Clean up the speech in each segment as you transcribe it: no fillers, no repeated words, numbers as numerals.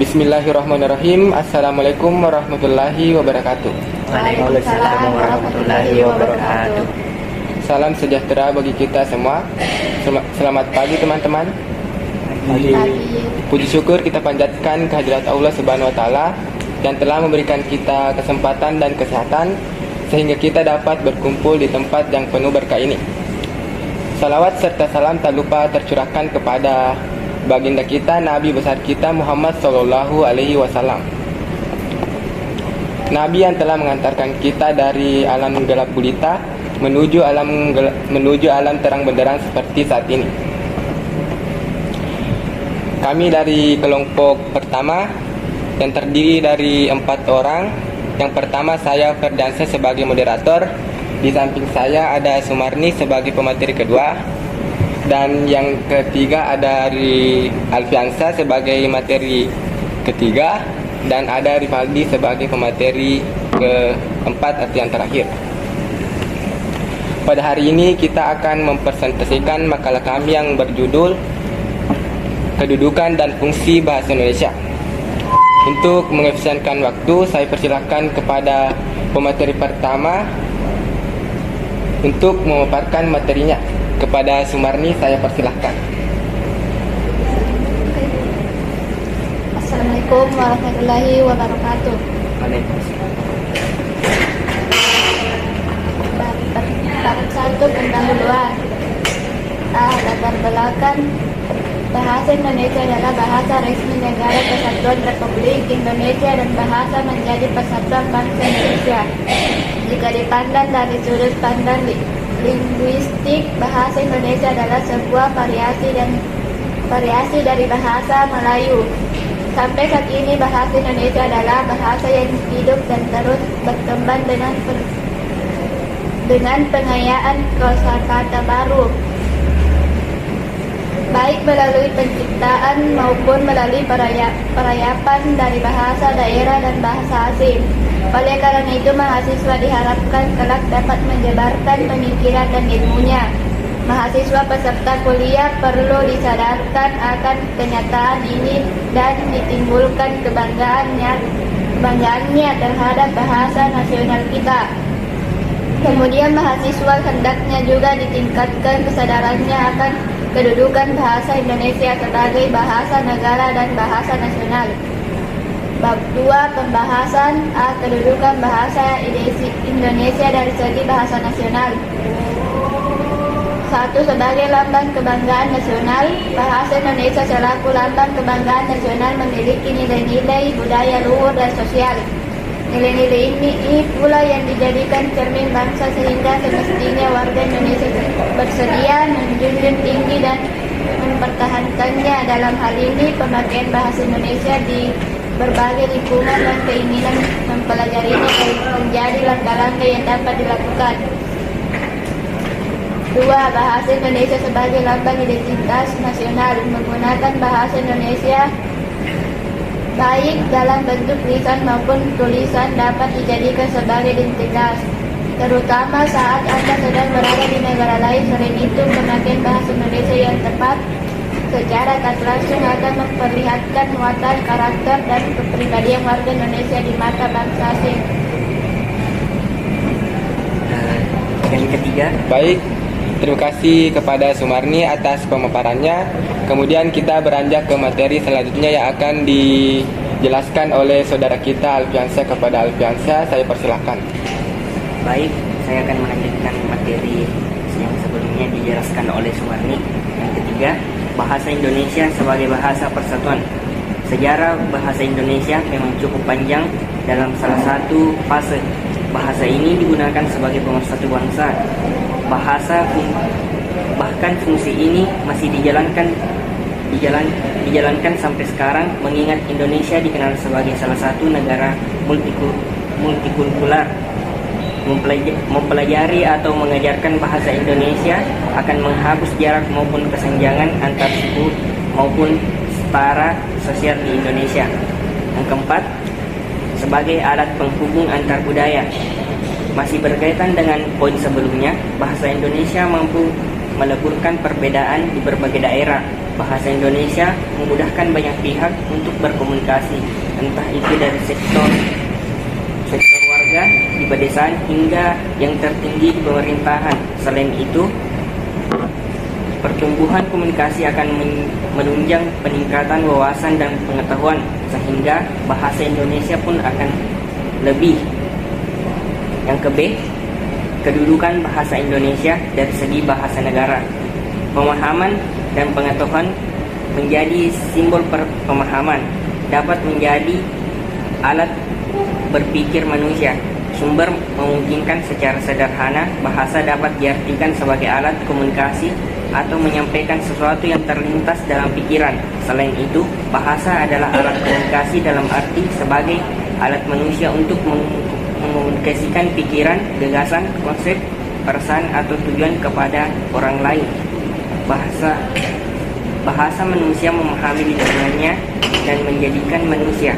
Bismillahirrahmanirrahim. Assalamualaikum warahmatullahi wabarakatuh. Waalaikumsalam warahmatullahi wabarakatuh. Salam sejahtera bagi kita semua. Selamat pagi teman-teman. Pagi. Puji syukur kita panjatkan kehadirat Allah Subhanahu wa taala yang telah memberikan kita kesempatan dan kesehatan sehingga kita dapat berkumpul di tempat yang penuh berkah ini. Salawat serta salam tak lupa tercurahkan kepada baginda kita, Nabi besar kita Muhammad Sallallahu Alaihi Wasallam. Nabi yang telah mengantarkan kita dari alam gelap gulita menuju alam terang benderang seperti saat ini. Kami dari kelompok pertama yang terdiri dari 4 orang. Yang pertama saya Ferdiansyah sebagai moderator. Di samping saya ada Sumarni sebagai pemateri kedua. Dan yang ketiga ada Alfiansyah sebagai materi ketiga. Dan ada Rivaldi sebagai pemateri keempat atau yang terakhir. Pada hari ini kita akan mempresentasikan makalah kami yang berjudul Kedudukan dan Fungsi Bahasa Indonesia. Untuk mengefisienkan waktu, saya persilakan kepada pemateri pertama untuk memaparkan materinya. Kepada Sumarni saya persilahkan. Assalamualaikum warahmatullahi wabarakatuh. Bab 1 pendahuluan. Latar belakang. Bahasa Indonesia adalah bahasa resmi Negara Kesatuan Republik Indonesia dan bahasa menjadi persatuan bangsa Indonesia. Jika dipandang dari sudut pandang linguistik, bahasa Indonesia adalah sebuah variasi dari bahasa Melayu. Sampai saat ini bahasa Indonesia adalah bahasa yang hidup dan terus berkembang dengan pengayaan kosakata baru, baik melalui penciptaan maupun melalui perayapan dari bahasa daerah dan bahasa asing. Oleh karena itu, mahasiswa diharapkan kelak dapat menyebarkan pemikiran dan ilmunya. Mahasiswa peserta kuliah perlu disadarkan akan kenyataan ini dan ditimbulkan kebanggaannya terhadap bahasa nasional kita. Kemudian mahasiswa hendaknya juga ditingkatkan kesadarannya akan kedudukan bahasa Indonesia sebagai bahasa negara dan bahasa nasional. Bab 2 pembahasan kedudukan bahasa Indonesia dari segi bahasa nasional. 1. Sebagai lambang kebanggaan nasional, bahasa Indonesia selaku lambang kebanggaan nasional memiliki nilai-nilai budaya luhur dan sosial. Nilai-nilai ini pula yang dijadikan cermin bangsa sehingga semestinya warga Indonesia bersedia menjunjung tinggi dan mempertahankannya. Dalam hal ini, pemakaian bahasa Indonesia di berbagai lingkungan dan keinginan mempelajarinya menjadi langkah-langkah yang dapat dilakukan. 2. Bahasa Indonesia sebagai lambang identitas nasional. Menggunakan bahasa Indonesia baik dalam bentuk lisan maupun tulisan dapat dijadikan sebagai identitas, terutama saat Anda sedang berada di negara lain. Selain itu, pemakaian bahasa Indonesia yang tepat secara tak langsung akan memperlihatkan muatan karakter dan kepribadian warga Indonesia di mata bangsa asing. Yang ketiga, Baik, terima kasih kepada Sumarni atas pemaparannya. Kemudian kita beranjak ke materi selanjutnya yang akan dijelaskan oleh saudara kita Alfiansyah. Kepada Alfiansyah saya persilahkan. baik, saya akan melanjutkan materi yang sebelumnya dijelaskan oleh Sumarni. Yang ketiga, bahasa Indonesia sebagai bahasa persatuan. Sejarah bahasa Indonesia memang cukup panjang. Dalam salah satu fase, bahasa ini digunakan sebagai pemersatu bangsa. Bahkan fungsi ini masih dijalankan sampai sekarang, mengingat Indonesia dikenal sebagai salah satu negara multikultural. Mempelajari atau mengajarkan bahasa Indonesia akan menghapus jarak maupun kesenjangan antar suku maupun setara sosial di Indonesia. Yang keempat, sebagai alat penghubung antar budaya. Masih berkaitan dengan poin sebelumnya, bahasa Indonesia mampu meleburkan perbedaan di berbagai daerah Bahasa Indonesia memudahkan banyak pihak untuk berkomunikasi, entah itu dari sektor warga di pedesaan hingga yang tertinggi di pemerintahan. Selain itu, pertumbuhan komunikasi akan menunjang peningkatan wawasan dan pengetahuan, sehingga bahasa Indonesia pun akan lebih. Yang ke B, kedudukan bahasa Indonesia dari segi bahasa negara. Pemahaman dan pengetahuan menjadi simbol pemahaman, dapat menjadi alat berpikir manusia. Sumber memungkinkan secara sederhana, bahasa dapat diartikan sebagai alat komunikasi atau menyampaikan sesuatu yang terlintas dalam pikiran. Selain itu, bahasa adalah alat komunikasi dalam arti sebagai alat manusia untuk mengkomunikasikan pikiran, gagasan, konsep, perasaan atau tujuan kepada orang lain. Bahasa manusia memahami lingkungannya dan menjadikan manusia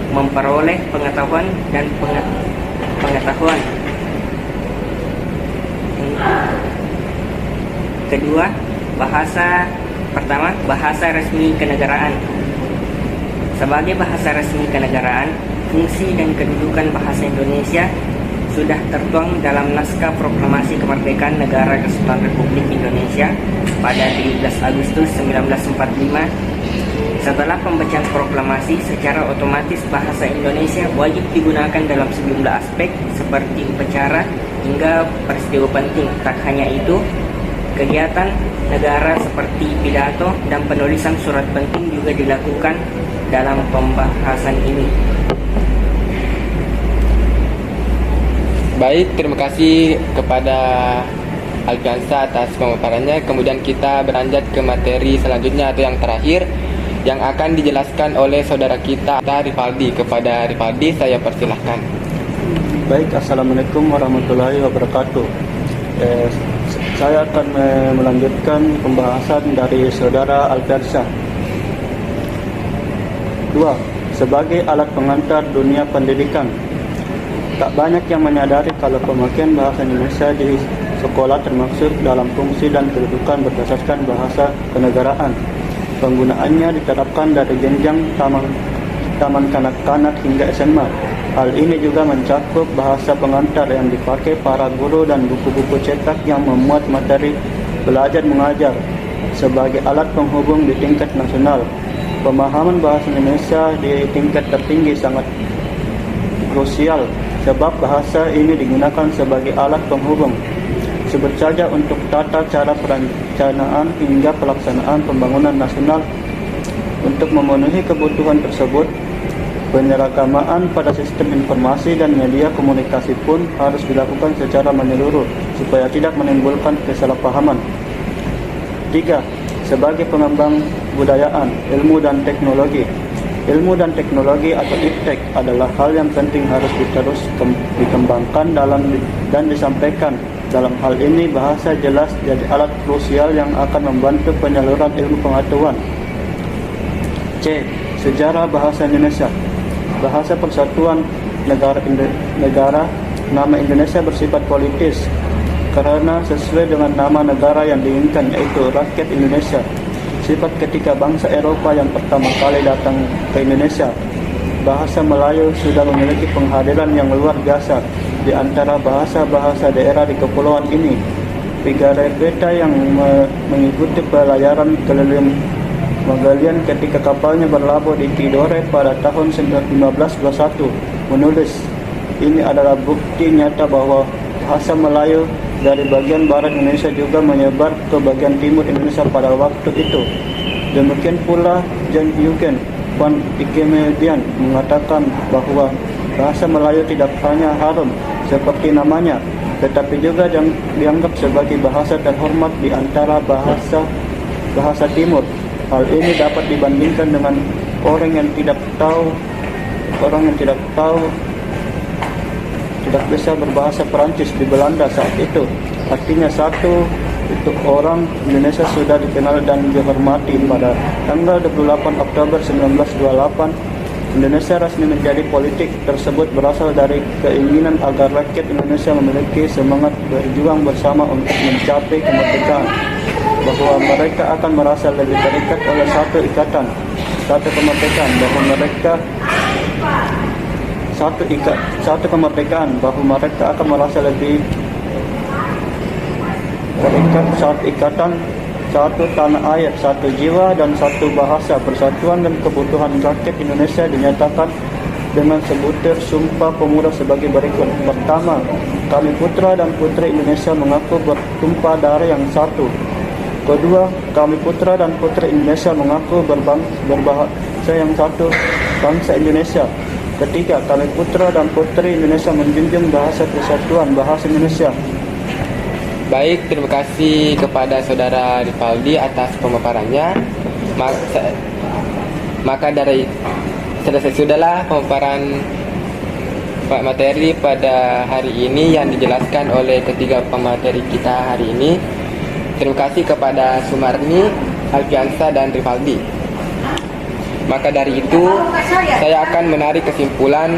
memperoleh pengetahuan dan pengetahuan. Kedua, bahasa resmi kenegaraan. Sebagai bahasa resmi kenegaraan, fungsi dan kedudukan bahasa Indonesia sudah tertuang dalam naskah Proklamasi Kemerdekaan Negara Kesatuan Republik Indonesia pada 17 Agustus 1945. Setelah pembacaan proklamasi, secara otomatis bahasa Indonesia wajib digunakan dalam sejumlah aspek seperti upacara hingga peristiwa penting. Tak hanya itu, kegiatan negara seperti pidato dan penulisan surat penting juga dilakukan dalam pembahasan ini. Baik, terima kasih kepada Alfiansa atas pemaparannya. Kemudian kita beranjak ke materi selanjutnya atau yang terakhir, yang akan dijelaskan oleh saudara kita Rivaldi. Kepada Rivaldi saya persilahkan. Baik, Assalamualaikum warahmatullahi wabarakatuh. Saya akan melanjutkan pembahasan dari saudara Alfiansa. 2. Sebagai alat pengantar dunia pendidikan. Tak banyak yang menyadari kalau pemakaian bahasa Indonesia di sekolah termasuk dalam fungsi dan kedudukan berdasarkan bahasa kenegaraan. Penggunaannya diterapkan dari jenjang taman kanak-kanak hingga SMA. Hal ini juga mencakup bahasa pengantar yang dipakai para guru dan buku-buku cetak yang memuat materi belajar mengajar sebagai alat penghubung di tingkat nasional. Pemahaman bahasa Indonesia di tingkat tertinggi sangat krusial sebab bahasa ini digunakan sebagai alat penghubung. Sebut saja untuk tata cara perencanaan hingga pelaksanaan pembangunan nasional. Untuk memenuhi kebutuhan tersebut, penyeragamaan pada sistem informasi dan media komunikasi pun harus dilakukan secara menyeluruh supaya tidak menimbulkan kesalahpahaman. 3. Sebagai pengembang budayaan, ilmu dan teknologi. Ilmu dan teknologi atau iptek adalah hal yang penting harus terus dikembangkan dan disampaikan. Dalam hal ini, bahasa jelas jadi alat krusial yang akan membantu penyaluran ilmu pengetahuan. C. Sejarah bahasa Indonesia. Bahasa Persatuan Negara, nama Indonesia bersifat politis karena sesuai dengan nama negara yang diinginkan, yaitu rakyat Indonesia. Sifat ketika bangsa Eropa yang pertama kali datang ke Indonesia, bahasa Melayu sudah memiliki penghadiran yang luar biasa di antara bahasa-bahasa daerah di kepulauan ini. Pigarebbeta yang mengikuti pelayaran keliling Magellan ketika kapalnya berlabuh di Tidore pada tahun 1521 menulis, ini adalah bukti nyata bahwa bahasa Melayu dari bagian barat Indonesia juga menyebar ke bagian timur Indonesia pada waktu itu. Demikian pula John Eugen van Dikemedian mengatakan bahwa bahasa Melayu tidak hanya harum seperti namanya, tetapi juga dianggap sebagai bahasa terhormat di antara bahasa timur. Hal ini dapat dibandingkan dengan orang yang tidak bisa berbahasa Perancis di Belanda saat itu. Artinya satu, itu orang Indonesia sudah dikenal dan dihormati. Pada tanggal 28 Oktober 1928, Indonesia resmi menjadi politik. Tersebut berasal dari keinginan agar rakyat Indonesia memiliki semangat berjuang bersama untuk mencapai kemerdekaan. bahwa mereka akan merasa lebih terikat oleh satu ikatan, satu kemerdekaan, bahwa mereka akan merasa lebih terikat satu ikatan, satu tanah air, satu jiwa dan satu bahasa. Persatuan dan kebutuhan rakyat Indonesia dinyatakan dengan sebutir Sumpah Pemuda sebagai berikut. Pertama, kami putra dan putri Indonesia mengaku bertumpah darah yang satu. Kedua, kami putra dan putri Indonesia mengaku berbahasa yang satu, bangsa Indonesia. Ketiga, kami putra dan putri Indonesia menjunjung bahasa persatuan, bahasa Indonesia. Baik, terima kasih kepada Saudara Rifaldi atas pemaparannya. Maka dari sudahlah pemaparan materi pada hari ini yang dijelaskan oleh ketiga pemateri kita hari ini. Terima kasih kepada Sumarni, Alfiansa, dan Rifaldi. Maka dari itu, saya akan menarik kesimpulan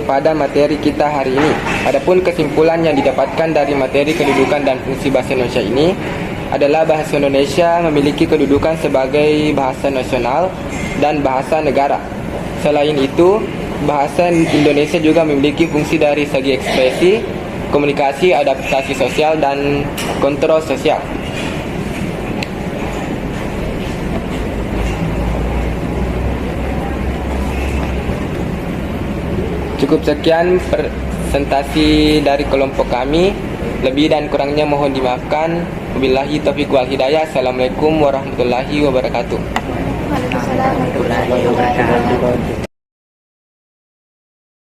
pada materi kita hari ini. Adapun kesimpulan yang didapatkan dari materi kedudukan dan fungsi bahasa Indonesia ini adalah bahasa Indonesia memiliki kedudukan sebagai bahasa nasional dan bahasa negara. Selain itu, bahasa Indonesia juga memiliki fungsi dari segi ekspresi, komunikasi, adaptasi sosial, dan kontrol sosial. Cukup sekian presentasi dari kelompok kami. Lebih dan kurangnya mohon dimaafkan. Wabillahi taufiq wal hidayah. Assalamualaikum warahmatullahi wabarakatuh. Waalaikumsalam warahmatullahi wabarakatuh.